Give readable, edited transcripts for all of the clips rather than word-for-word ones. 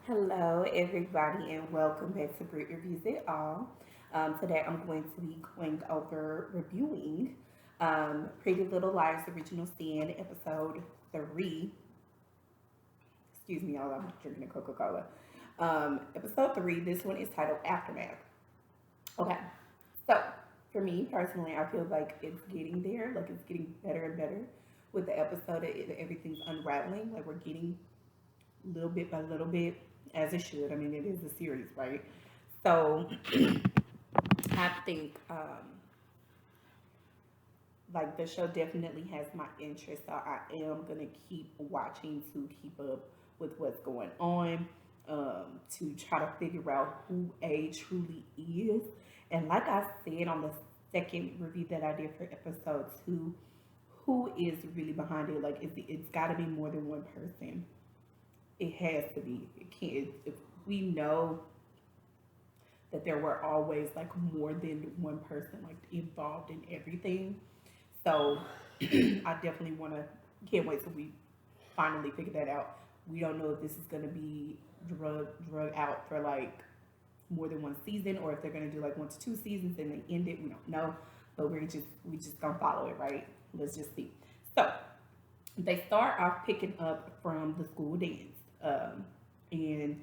Hello, everybody, and welcome back to Brit Reviews It All. Today, I'm going to be going over reviewing Pretty Little Liars Original Sin, episode 3. Excuse me, y'all, I'm drinking a Coca Cola. Episode 3, this one is titled Aftermath. Okay, so for me personally, I feel like it's getting there, like it's getting better and better with the episode. Everything's unraveling, like we're getting little bit by little bit, as it should. I mean, it is a series, right? So I think like the show definitely has my interest. So I am gonna keep watching to keep up with what's going on, to try to figure out who A truly is. And like I said on the second review that I did for episode 2, who is really behind it? Like it's got to be more than one person. It has to be. It can't. If we know that there were always like more than one person like involved in everything. So I definitely want to. Can't wait till we finally figure that out. We don't know if this is gonna be drug out for like more than one season, or if they're gonna do like 1 to 2 seasons and they end it. We don't know, but we just gonna follow it, right? Let's just see. So they start off picking up from the school dance, and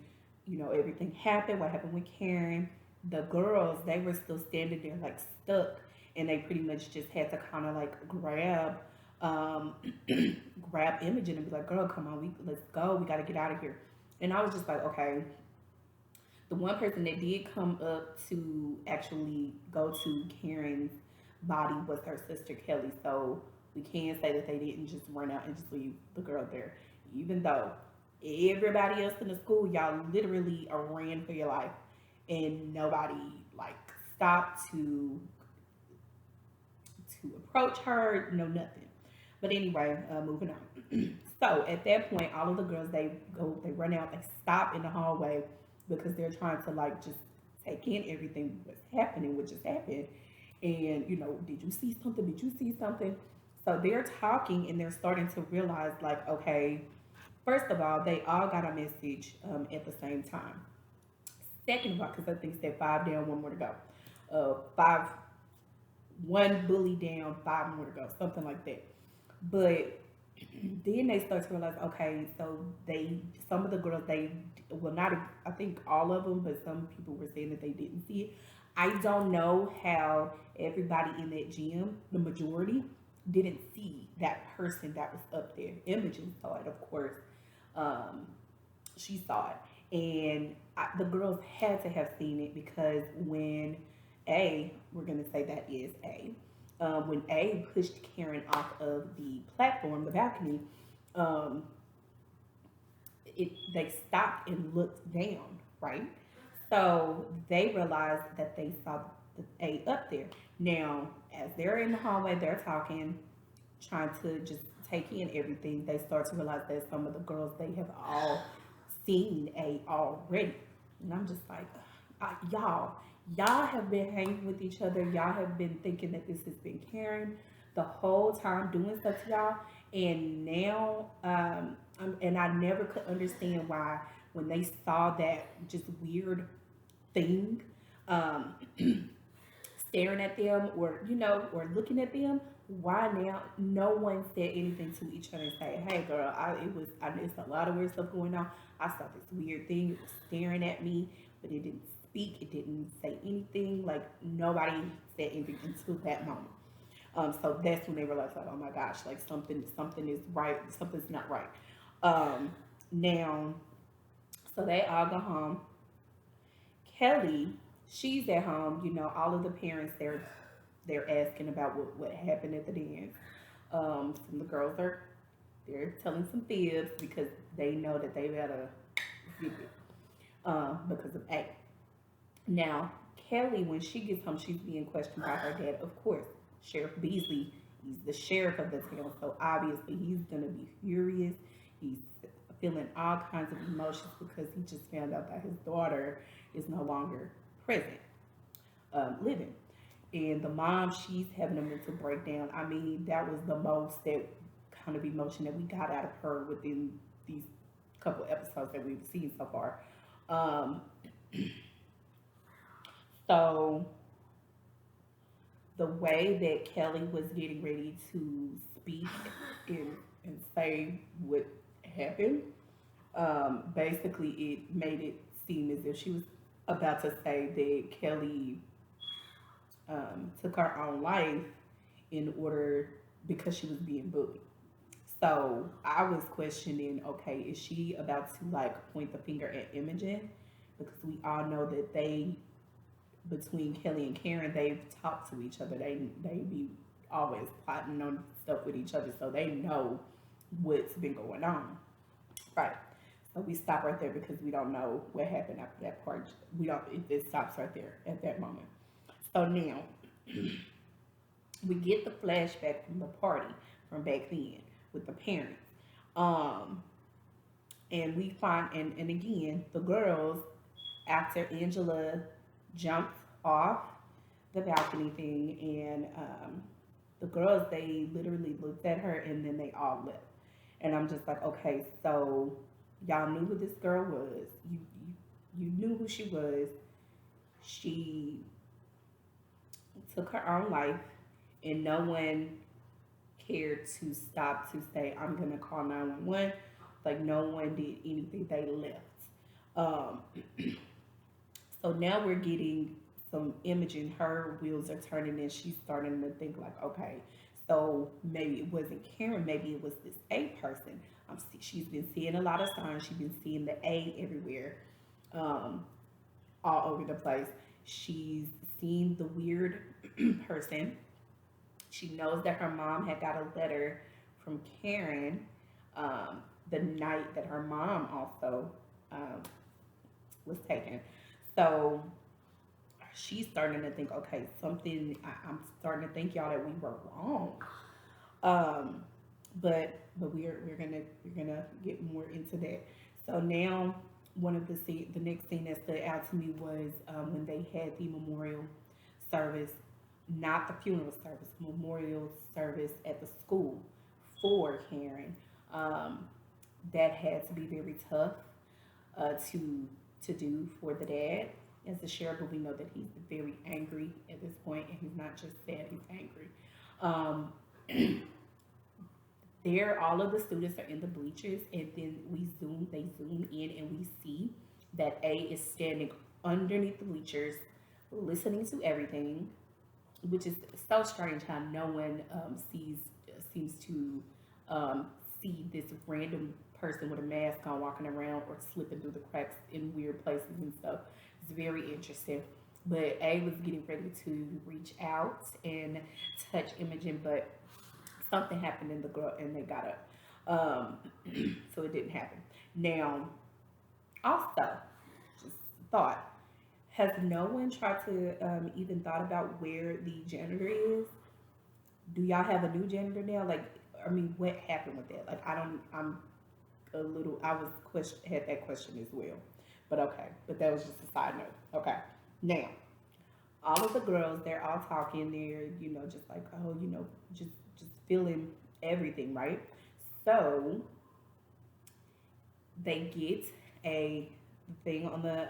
everything happened. What happened with Karen? The girls, they were still standing there like stuck, and they pretty much just had to kind of like um, grab Imogen and be like, "Girl, come on, let's go. We got to get out of here." And I was just like, okay. The one person that did come up to actually go to Karen's body was her sister Kelly. So we can say that they didn't just run out and just leave the girl there, even though everybody else in the school, y'all literally ran for your life, and nobody like stopped to approach her, no nothing. But anyway, moving on. So at that point, all of the girls they run out, they stop in the hallway because they're trying to like just take in everything what's happening, what just happened. And did you see something? Did you see something? So they're talking and they're starting to realize like, okay, first of all, they all got a message at the same time. Second of all, because I think it said 5 down, one more to go. Five, one bully down, 5 more to go, something like that. But then they start to realize, okay, so some of the girls, well, not, I think all of them, but some people were saying that they didn't see it. I don't know how everybody in that gym, the majority, didn't see that person that was up there. Imogen saw it, of course. Um, she saw it. And the girls had to have seen it because when we're going to say that is when A pushed Karen off of the platform, the balcony, um, they stopped and looked down, right? So they realized that they saw the A up there. Now, as they're in the hallway, they're talking, trying to just take in everything. They start to realize that some of the girls, they have all seen A already. And I'm just like, y'all have been hanging with each other. Y'all have been thinking that this has been Karen the whole time doing stuff to y'all. And now, and I never could understand why when they saw that just weird thing, um, staring at them, or looking at them, why now no one said anything to each other and say, "Hey girl, it's a lot of weird stuff going on. I saw this weird thing, it was staring at me, but it didn't speak, it didn't say anything." Like nobody said anything until that moment. So that's when they realized, like, oh my gosh, like something is right, something's not right. Now, so they all go home. Kelly, she's at home. All of the parents, they're asking about what happened at the dance. Some of the girls they're telling some fibs because they know that they better zip it, because of A. Now, Kelly, when she gets home, she's being questioned by her dad. Of course, Sheriff Beasley, he's the sheriff of the town, so obviously he's gonna be furious. He's feeling all kinds of emotions because he just found out that his daughter is no longer present, living. And the mom, she's having a mental breakdown. I mean, that was the most that kind of emotion that we got out of her within these couple episodes that we've seen so far. Um, so the way that Kelly was getting ready to speak and say what happened, basically it made it seem as if she was about to say that Kelly took her own life in order because she was being bullied. So I was questioning, okay, is she about to like point the finger at Imogen? Because we all know that they, between Kelly and Karen, they've talked to each other. They be always plotting on stuff with each other, so they know what's been going on. Right. So we stop right there because we don't know what happened after that part. We don't. It stops right there at that moment. So now we get the flashback from the party from back then with the parents. Um, and we find and again the girls after Angela jumped off the balcony thing and the girls they literally looked at her and then they all left. And I'm just like, okay, so y'all knew who this girl was. You knew who she was. She took her own life, and no one cared to stop to say, I'm gonna call 911. Like no one did anything. They left. Um, so now we're getting some imaging. Her wheels are turning, and she's starting to think like, okay, so maybe it wasn't Karen. Maybe it was this A person. She's been seeing a lot of signs. She's been seeing the A everywhere, um, all over the place. She's seen the weird person. She knows that her mom had got a letter from Karen the night that her mom also um, was taken. So she's starting to think, okay, something. I'm starting to think, y'all, that we were wrong. Um, but we're gonna get more into that. So now one of the next thing that stood out to me was when they had the memorial service, not the funeral service, memorial service at the school for Karen. Um, that had to be very tough to do for the dad as the sheriff, but we know that he's very angry at this point, and he's not just sad; he's angry. Um, there, all of the students are in the bleachers, and then they zoom in, and we see that A is standing underneath the bleachers, listening to everything, which is so strange how no one seems to um, see this random person with a mask on walking around or slipping through the cracks in weird places and stuff. It's very interesting. But A was getting ready to reach out and touch Imogen, but something happened in the girl and they got up. So it didn't happen. Now, also, just thought, has no one tried to even thought about where the janitor is? Do y'all have a new janitor now? Like, I mean, what happened with that? Like, I don't. I'm a little. I was had that question as well, but okay. But that was just a side note. Okay. Now, all of the girls, they're all talking. They're just like, oh, just feeling everything, right? So they get a thing on the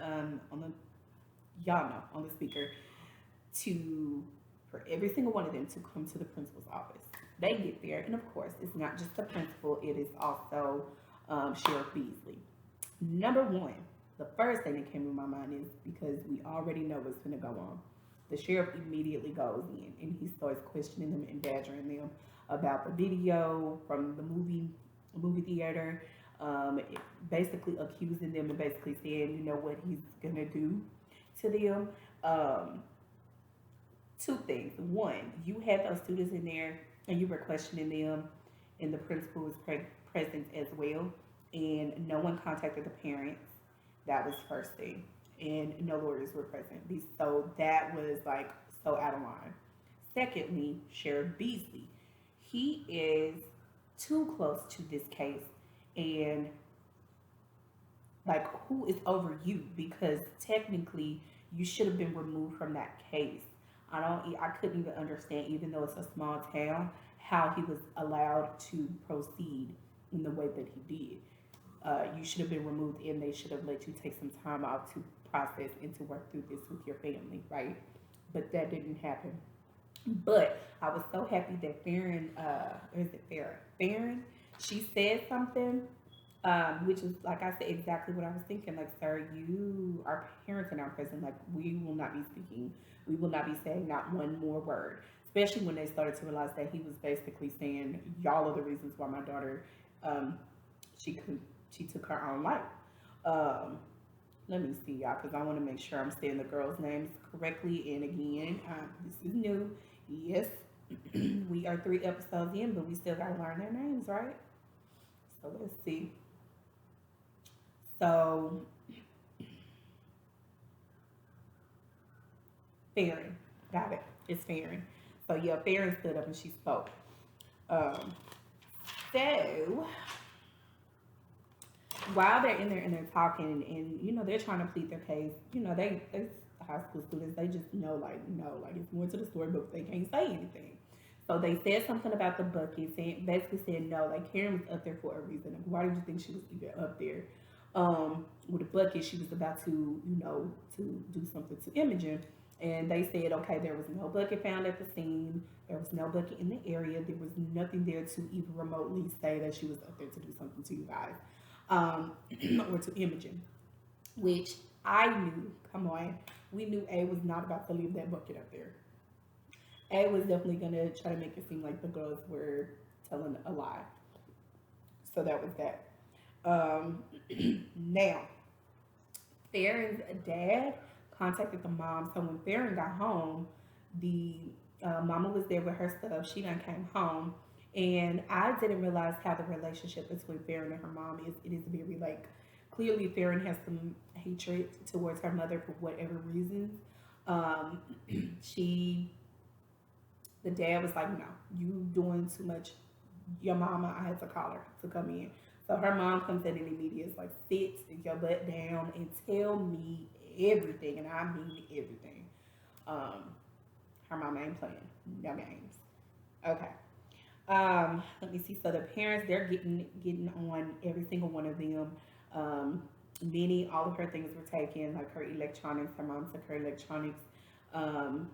y'all know on the speaker to for every single one of them to come to the principal's office. They get there, and of course, it's not just the principal; it is also Sheriff Beasley. Number one, the first thing that came to my mind is because we already know what's going to go on. The sheriff immediately goes in and he starts questioning them and badgering them about the video from the movie theater, basically accusing them and basically saying, what he's gonna do to them. Two things. One, you had those students in there and you were questioning them, and the principal was present as well, and no one contacted the parents. That was first thing, and no lawyers were present. So that was like so out of line. Secondly, Sheriff Beasley, he is too close to this case, and like who is over you? Because technically you should have been removed from that case. I couldn't even understand, even though it's a small town, how he was allowed to proceed in the way that he did. You should have been removed, and they should have let you take some time out to process and to work through this with your family, right? But that didn't happen. But I was so happy that Farron, or is it Farron? Farron, she said something, which was, like I said, exactly what I was thinking. Like, sir, you are parenting our cousin. Like, we will not be speaking. We will not be saying not one more word. Especially when they started to realize that he was basically saying, y'all are the reasons why my daughter, um, she could, she took her own life. Um, Let me see, y'all, because I want to make sure I'm saying the girls' names correctly. And again, this is new. Yes, we are 3 episodes in, but we still got to learn their names, right? So let's see. So, Farron, got it. It's Farron. So, yeah, Farron stood up and she spoke. Um, so, while they're in there and they're talking, and they're trying to plead their case, they high school students, they just know, like, no, like, it's more to the story, but they can't say anything. So they said something about the bucket, saying, basically said, no, like, Karen was up there for a reason. Like, why did you think she was even up there? With a bucket, she was about to, to do something to Imogen. And they said, okay, there was no bucket found at the scene. There was no bucket in the area. There was nothing there to even remotely say that she was up there to do something to you guys, or to Imogen, which I knew, come on, we knew A was not about to leave that bucket up there. A was definitely going to try to make it seem like the girls were telling a lie. So that was that. Now, Farron's dad contacted the mom. So when Farron got home, the mama was there with her stuff. She done came home. And I didn't realize how the relationship between Farron and her mom is. It is very, like, clearly Farron has some hatred towards her mother for whatever reasons. Um, she, the dad was like, no, you doing too much. Your mama, I had to call her to come in. So her mom comes in and immediately is like, sit your butt down and tell me everything. And I mean everything. Um, Her mama ain't playing no games. Okay. Let me see. So the parents, they're getting on every single one of them. Minnie, all of her things were taken, like her electronics. Her mom took her electronics. Um,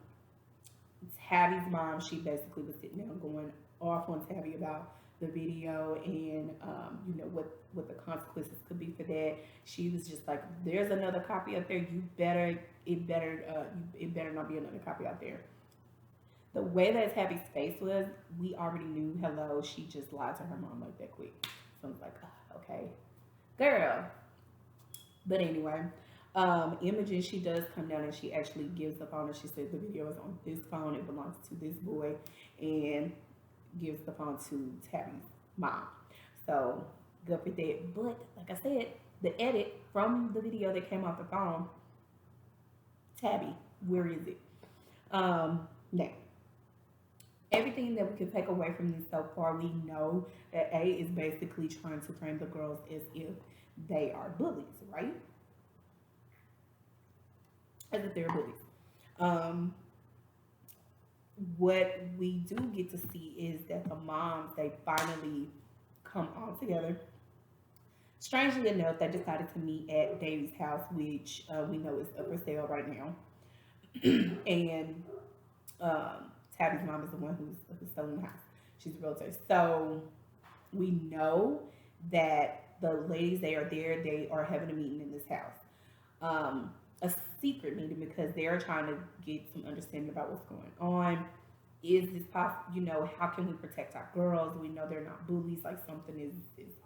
Tabby's mom, she basically was sitting there going off on Tabby about the video and what the consequences could be for that. She was just like, "There's another copy out there. It better not be another copy out there." The way that Tabby's face was, we already knew. Hello, she just lied to her mom like that quick. So I was like, okay, girl. But anyway, Imogen, she does come down and she actually gives the phone and she says the video is on this phone. It belongs to this boy, and gives the phone to Tabby's mom. So good for that. But like I said, the edit from the video that came off the phone, Tabby, where is it? Now, everything that we can take away from this so far, we know that A is basically trying to frame the girls as if they are bullies, right? As if they're bullies. What we do get to see is that the moms, they finally come all together. Strangely enough, they decided to meet at Davy's house, which we know is up for sale right now. And Tabby's mom is the one who's selling the house. She's a realtor. So we know that the ladies, they are there. They are having a meeting in this house. A secret meeting because they're trying to get some understanding about what's going on. Is this possible? How can we protect our girls? We know they're not bullies. Like, something is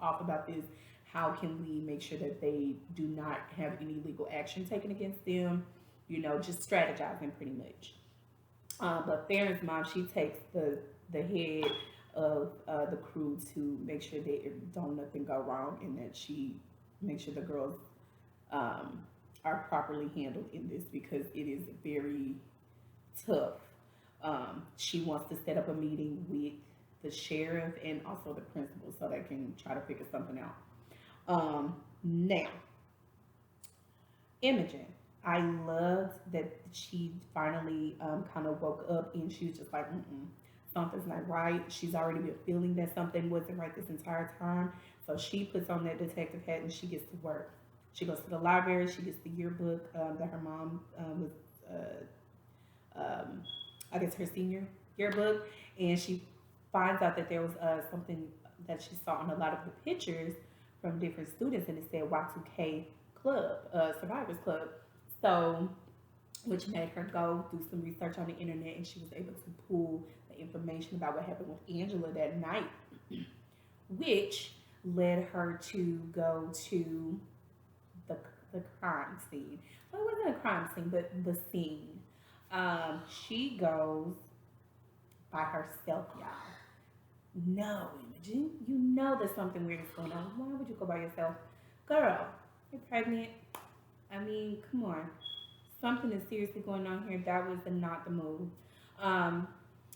off about this. How can we make sure that they do not have any legal action taken against them? Just strategizing pretty much. But Farron's mom, she takes the head of the crew to make sure that don't nothing go wrong, and that she makes sure the girls are properly handled in this, because it is very tough. She wants to set up a meeting with the sheriff and also the principal so they can try to figure something out. Now, Imogen, I loved that she finally kind of woke up and she was just like, something's not right. She's already been feeling that something wasn't right this entire time. So she puts on that detective hat and she gets to work. She goes to the library. She gets the yearbook that her mom was, um, I guess, her senior yearbook, and she finds out that there was something that she saw on a lot of the pictures from different students, and it said Y2K Club, Survivors Club. So, which made her go do some research on the internet, and she was able to pull the information about what happened with Angela that night, which led her to go to the, the crime scene. Well, it wasn't a crime scene, but the scene. She goes by herself, y'all. No, Imogen, you know there's something weird is going on. Why would you go by yourself? Girl, you're pregnant. I mean, come on. Something is seriously going on here. That was not the move. Um,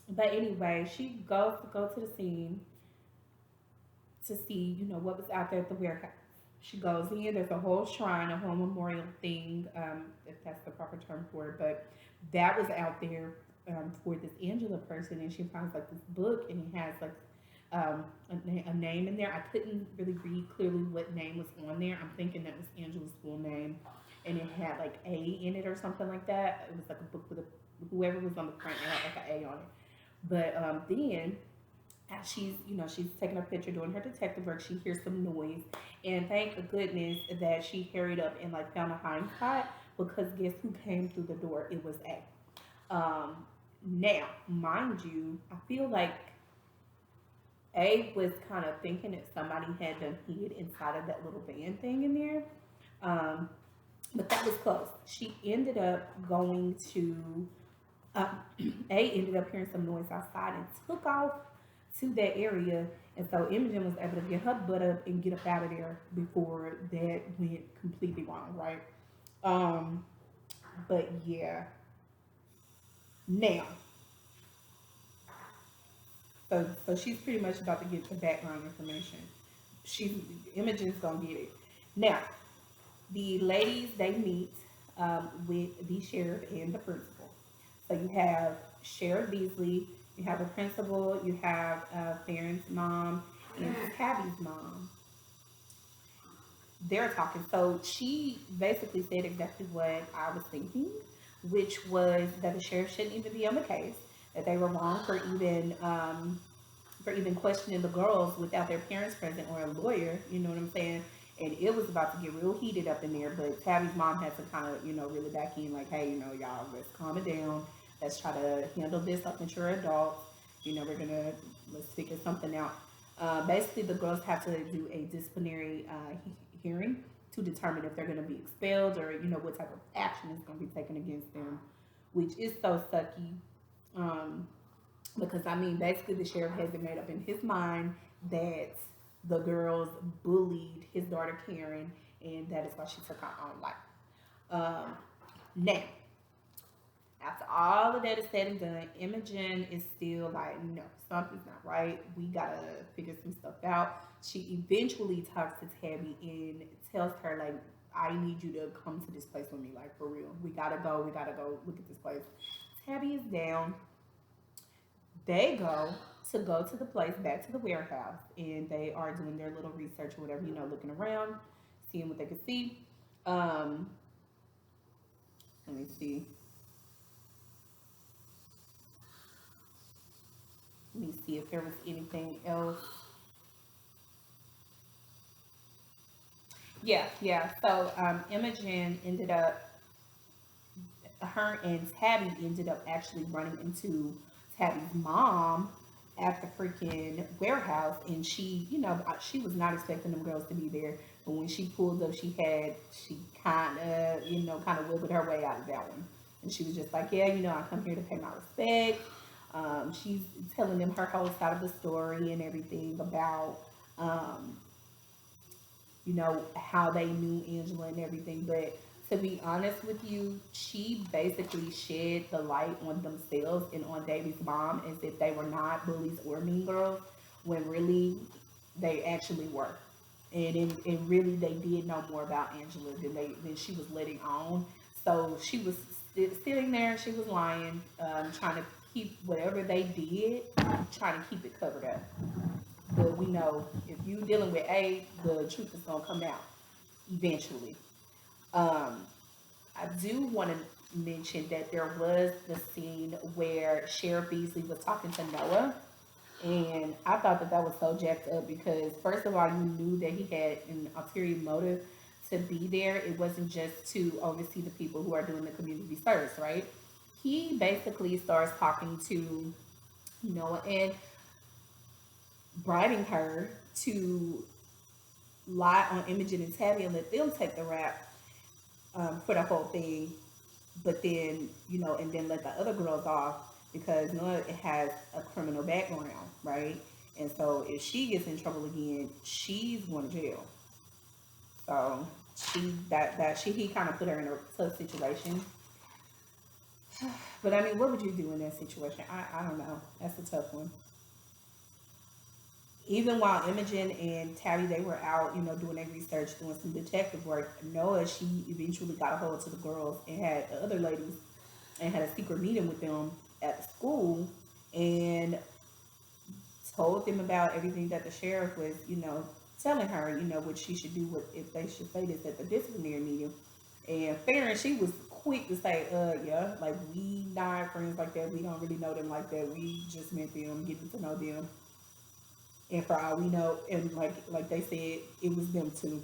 but anyway, she goes to go to the scene to see, what was out there at the warehouse. She goes in, there's a whole shrine, a whole memorial thing, if that's the proper term for it, but that was out there for this Angela person, and she finds like this book, and it has like a name in there. I couldn't really read clearly what name was on there. I'm thinking that was Angela's full name, and it had like A in it or something like that. It was like a book with whoever was on the front, it had like an A on it. But then as she's taking a picture doing her detective work, she hears some noise, and thank goodness that she hurried up and like found a hiding spot, because guess who came through the door? It was A. Now, mind you, I feel like A was kind of thinking that somebody had done hid inside of that little van thing in there. um, but that was close. She ended up going to uh, A ended up hearing some noise outside and took off to that area. And so Imogen was able to get her butt up and get up out of there before that went completely wrong, right? Um, but yeah. Now, so she's pretty much about to get the background information. She Imogen's gonna get it. Now, the ladies they meet with the sheriff and the principal. So you have Sheriff Beasley, you have the principal, you have Farron's mom, and Tabby's mom. They're talking. So she basically said exactly what I was thinking, which was that the sheriff shouldn't even be on the case, that they were wrong for even questioning the girls without their parents present or a lawyer. You know what I'm saying? And it was about to get real heated up in there, but Tabby's mom had to kind of, really back in, like, hey, y'all, let's calm it down. Let's try to handle this like mature adults. Let's figure something out. Basically, the girls have to do a disciplinary hearing to determine if they're going to be expelled, or, what type of action is going to be taken against them, which is so sucky. Um, because, I mean, basically, the sheriff has it made up in his mind that the girls bullied his daughter Karen, and that is why she took her own life. Now, after all of that is said and done, Imogen is still like, no, something's not right. We gotta figure some stuff out. She eventually talks to Tabby and tells her, like, I need you to come to this place with me, like, for real. We gotta go look at this place. Tabby is down. They go to the place, back to the warehouse, and they are doing their little research or whatever, looking around, seeing what they can see. Let me see. Let me see if there was anything else. Yeah. So Imogen ended up, her and Tabby ended up actually running into Tabby's mom at the freaking warehouse, and she was not expecting them girls to be there. But when she pulled up, she kind of wiggled her way out of that one, and she was just like, yeah, I come here to pay my respect. She's telling them her whole side of the story and everything about, how they knew Angela and everything. But to be honest with you, she basically shed the light on themselves and on Davy's mom as if they were not bullies or mean girls, when really they actually were. And really they did know more about Angela than she was letting on. So she was sitting there, she was lying, trying to keep whatever they did, trying to keep it covered up. But we know if you dealing with A, the truth is gonna come out eventually. Um, I do want to mention that there was the scene where Sheriff Beasley was talking to Noah, and I thought that that was so jacked up because, first of all, you knew that he had an ulterior motive to be there. It wasn't just to oversee the people who are doing the community service, right? He basically starts talking to Noah and bribing her to lie on Imogen and Tabby and let them take the rap for the whole thing, but then and then let the other girls off because Noah has a criminal background, right? And so if she gets in trouble again, she's going to jail. So he kind of put her in a tough situation. But I mean, what would you do in that situation? I don't know. That's a tough one. Even while Imogen and Tabby they were out, doing their research, doing some detective work, Noah she eventually got a hold to the girls and had the other ladies and had a secret meeting with them at the school and told them about everything that the sheriff was, telling her, what she should do, what if they should say this at the disciplinary meeting. And Farron, she was quick to say, yeah, like we not friends like that. We don't really know them like that. We just met them, getting to know them. And for all we know, and like they said, it was them too.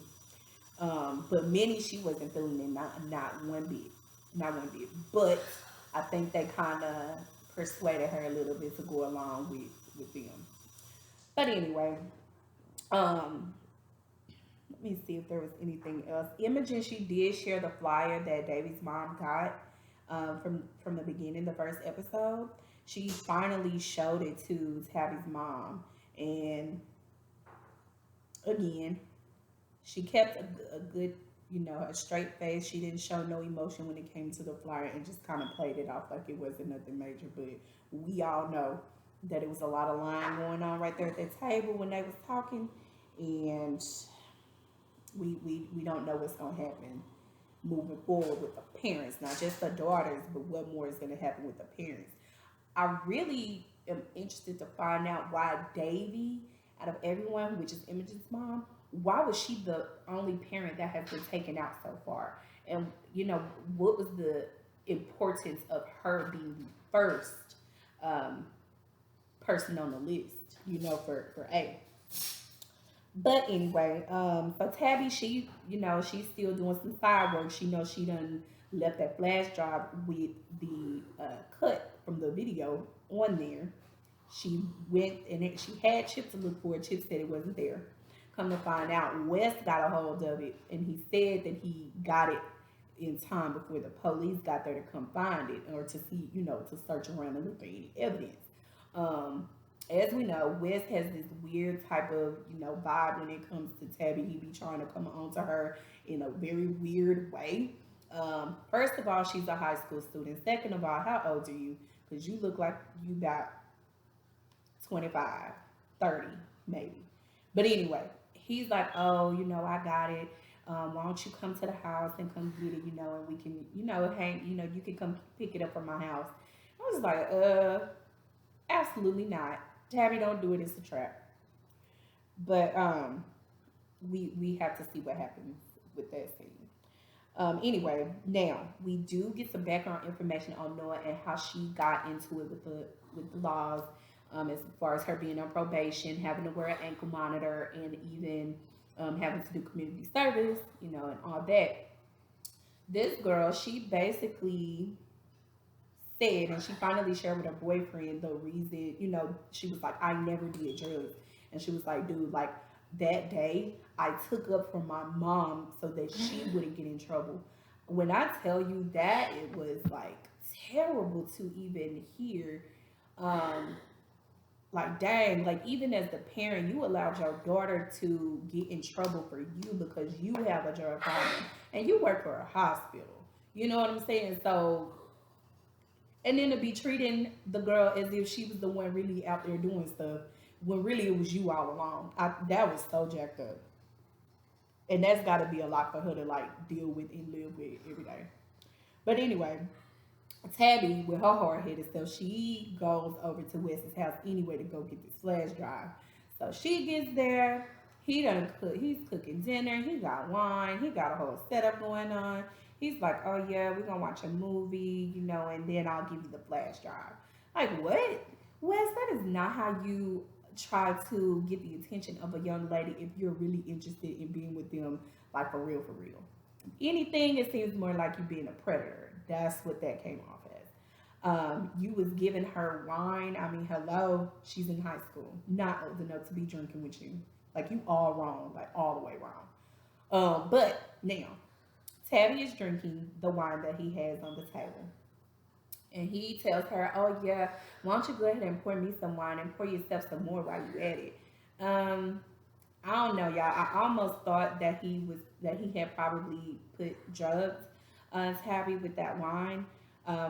But Minnie, she wasn't feeling it, not one bit, not one bit. But I think they kind of persuaded her a little bit to go along with them. But anyway, um, let me see if there was anything else. Imogen, she did share the flyer that Davy's mom got from the beginning, the first episode. She finally showed it to Tabby's mom, and again, she kept a good, a straight face. She didn't show no emotion when it came to the flyer and just kind of played it off like it wasn't nothing major. But we all know that it was a lot of lying going on right there at that table when they was talking, and we don't know what's gonna happen moving forward with the parents, not just the daughters, but what more is gonna happen with the parents. I really am interested to find out why Davy, out of everyone, which is Imogen's mom, why was she the only parent that has been taken out so far? And what was the importance of her being the first um, person on the list? For A. But anyway, so Tabby, she's still doing some side work. She knows she done left that flash drive with the cut from the video on there. She went and she had Chip to look for it. Chip said it wasn't there. Come to find out, West got a hold of it, and he said that he got it in time before the police got there to come find it or to see, to search around and look for any evidence. Um, as we know, West has this weird type of, vibe when it comes to Tabby. He be trying to come on to her in a very weird way. First of all, she's a high school student. Second of all, how old are you? Because you look like you got 25, 30, maybe. But anyway, he's like, oh, I got it. Why don't you come to the house and come get it, and we can, hang, you can come pick it up from my house. I was like, absolutely not. Tabby, don't do it. It's a trap. But we have to see what happens with that scene. Anyway, now we do get some background information on Noah and how she got into it with the laws, as far as her being on probation, having to wear an ankle monitor, and even having to do community service, and all that. This girl, she basically said, and she finally shared with her boyfriend the reason, she was like, I never did drugs. And she was like, dude, like that day, I took up for my mom so that she wouldn't get in trouble. When I tell you that, it was like terrible to even hear. Like, dang, like even as the parent, you allowed your daughter to get in trouble for you because you have a drug problem and you work for a hospital. You know what I'm saying? So, and then to be treating the girl as if she was the one really out there doing stuff when really it was you all along. That was so jacked up. And that's got to be a lot for her to like deal with and live with every day. But anyway, Tabby, with her hard-headed stuff, she goes over to Wes's house anyway to go get this flash drive. So she gets there. He done cook. He's cooking dinner. He got wine. He got a whole setup going on. He's like, oh yeah, we're gonna watch a movie, and then I'll give you the flash drive. Like what? Wes, that is not how you try to get the attention of a young lady if you're really interested in being with them, like for real, for real. If anything, it seems more like you being a predator. That's what that came off as. You was giving her wine. I mean, hello, she's in high school, not old enough to be drinking with you. Like you all wrong, like all the way wrong. But now Tabby is drinking the wine that he has on the table. And he tells her, oh, yeah, why don't you go ahead and pour me some wine and pour yourself some more while you at it? Um, I don't know, y'all. I almost thought that he had probably put drugs on Tabby with that wine.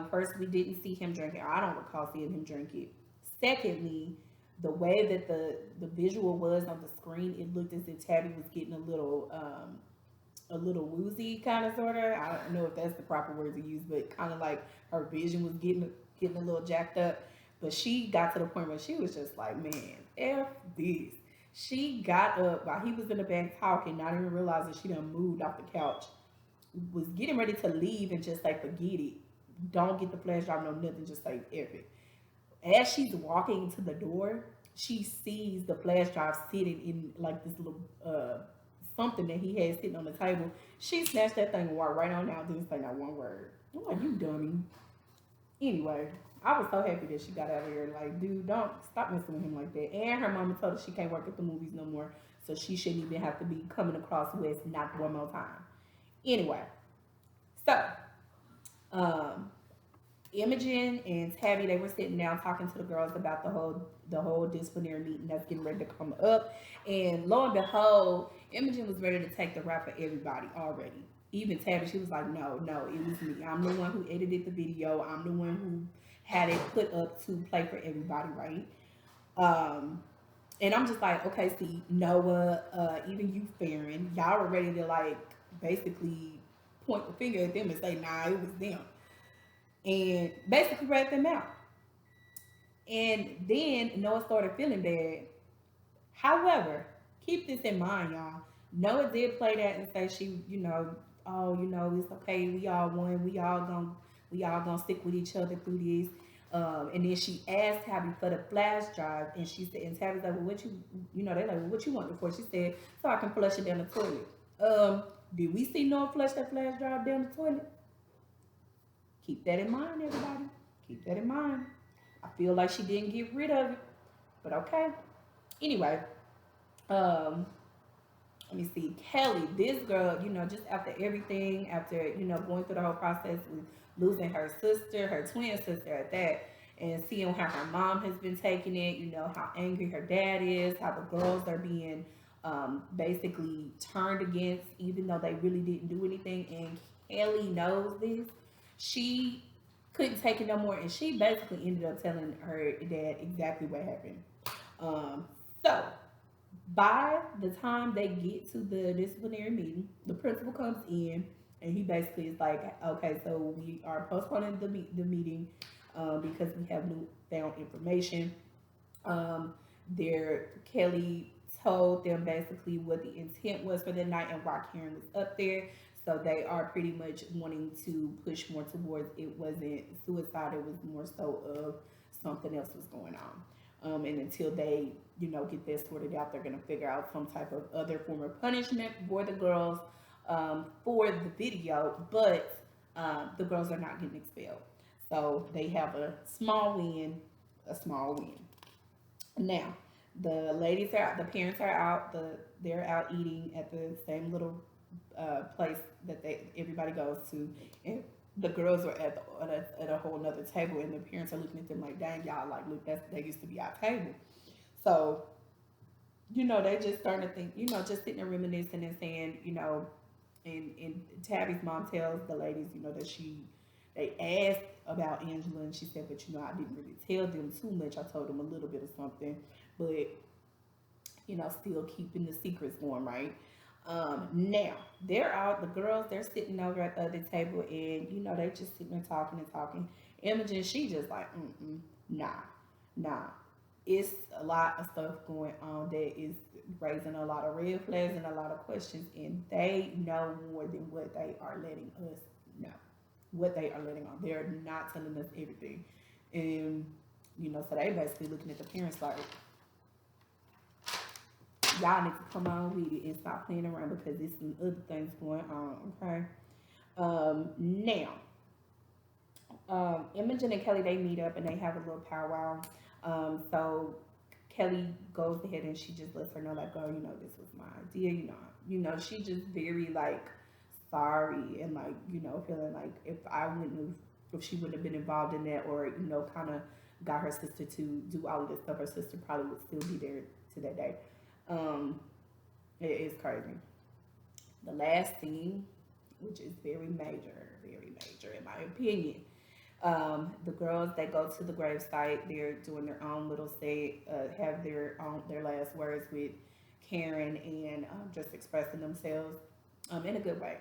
First, we didn't see him drink it. I don't recall seeing him drink it. Secondly, the way that the visual was on the screen, it looked as if Tabby was getting a little woozy, kind of, sort of. I don't know if that's the proper word to use, but kind of like her vision was getting a little jacked up. But she got to the point where she was just like, man, F this. She got up while he was in the back talking, not even realizing she done moved off the couch, was getting ready to leave and just like, forget it. Don't get the flash drive, no nothing, just like F it. As she's walking to the door, she sees the flash drive sitting in like this little something that he had sitting on the table. She snatched that thing and walked right on out, didn't say not one word. I'm like, you dummy. Anyway, I was so happy that she got out of here. Like, dude, don't stop messing with him like that. And her mama told her she can't work at the movies no more, so she shouldn't even have to be coming across West not one more time. Anyway, so um, Imogen and Tabby, they were sitting down talking to the girls about the whole disciplinary meeting that's getting ready to come up. And lo and behold, Imogen was ready to take the rap for everybody already. Even Tabby, she was like, no, no, it was me. I'm the one who edited the video. I'm the one who had it put up to play for everybody, right? Um, and I'm just like, okay, see, Noah, even you, Farron, y'all were ready to like basically point the finger at them and say, nah, it was them. And basically rat them out. And then Noah started feeling bad. However, keep this in mind, y'all. Noah did play that and say she, oh, it's okay. We all won. We all gonna stick with each other through this. And then she asked Tabby for the flash drive, and she said, and Tabby's like, well, they like, well, what you want it for? She said, so I can flush it down the toilet. Did we see Noah flush that flash drive down the toilet? Keep that in mind, everybody. Keep that in mind. I feel like she didn't get rid of it, but okay. Anyway, um, let me see. Kelly, this girl, just after everything, after going through the whole process with losing her sister, her twin sister at that, and seeing how her mom has been taking it, how angry her dad is, how the girls are being basically turned against, even though they really didn't do anything. And Kelly knows this. She couldn't take it no more, and she basically ended up telling her dad exactly what happened. So by the time they get to the disciplinary meeting, the principal comes in and he basically is like, okay, so we are postponing the meeting because we have new found information. Kelly told them basically what the intent was for the night and why Karen was up there. So they are pretty much wanting to push more towards it wasn't suicide, it was more so of something else was going on. And until they, get that sorted out, they're going to figure out some type of other form of punishment for the girls for the video, but the girls are not getting expelled. So they have a small win. Now, the ladies are out, the parents are out, they're out eating at the same little place that everybody goes to, and the girls are at a whole nother table, and the parents are looking at them like, dang, y'all, like, look, that used to be our table. So, they just starting to think, just sitting there reminiscing and saying, and Tabby's mom tells the ladies, that they asked about Angela, and she said, but I didn't really tell them too much. I told them a little bit of something, but still keeping the secrets going, right? Now they're out. The girls, they're sitting over at the other table, and they just sitting there talking and talking. Imogen, she just like, nah. it's a lot of stuff going on that is raising a lot of red flags and a lot of questions, and they know more than what they are letting us know. What they are letting on, they're not telling us everything, and so they basically looking at the parents like, y'all need to come on with it and stop playing around because there's some other things going on. Okay. Now, Imogen and Kelly, they meet up and they have a little powwow. So Kelly goes ahead and she just lets her know, like, oh, this was my idea. She just very like sorry and like, feeling like if she wouldn't have been involved in that, or kind of got her sister to do all of this stuff, her sister probably would still be there to that day. Um, it is crazy. The last scene, which is very major in my opinion. The girls, they go to the gravesite. They're doing their own little say, have their last words with Karen, and just expressing themselves in a good way.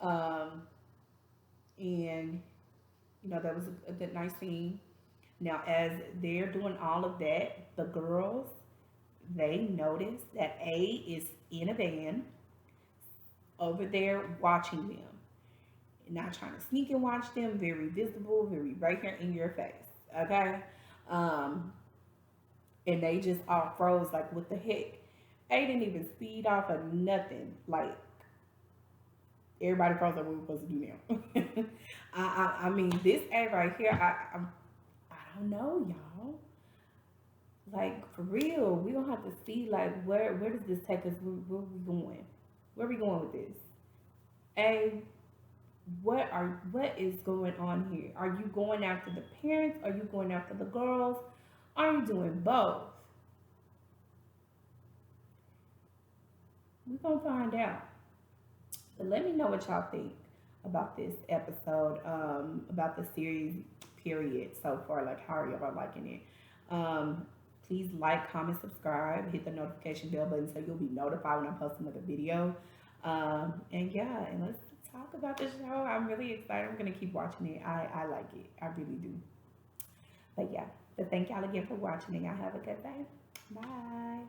Um, and that was a good nice scene. Now, as they're doing all of that, the girls, they notice that A is in a van over there watching them, not trying to sneak and watch them, very visible, very right here in your face. Okay. Um, and they just all froze like, what the heck? A didn't even speed off or nothing. Like, everybody froze like, what we supposed to do now? I mean, this A right here, I don't know, y'all. Like, for real, we don't have to see like where does this take us? Where we going? Where we going with this? A, what is going on here? Are you going after the parents? Are you going after the girls? Are you doing both? We're gonna find out. But let me know what y'all think about this episode, about the series period so far. Like, how are y'all liking it? Please like, comment, subscribe, hit the notification bell button so you'll be notified when I'm posting like a video. And yeah, and let's talk about the show. I'm really excited. I'm gonna keep watching it. I like it. I really do. But yeah, but thank y'all again for watching, and y'all have a good day. Bye.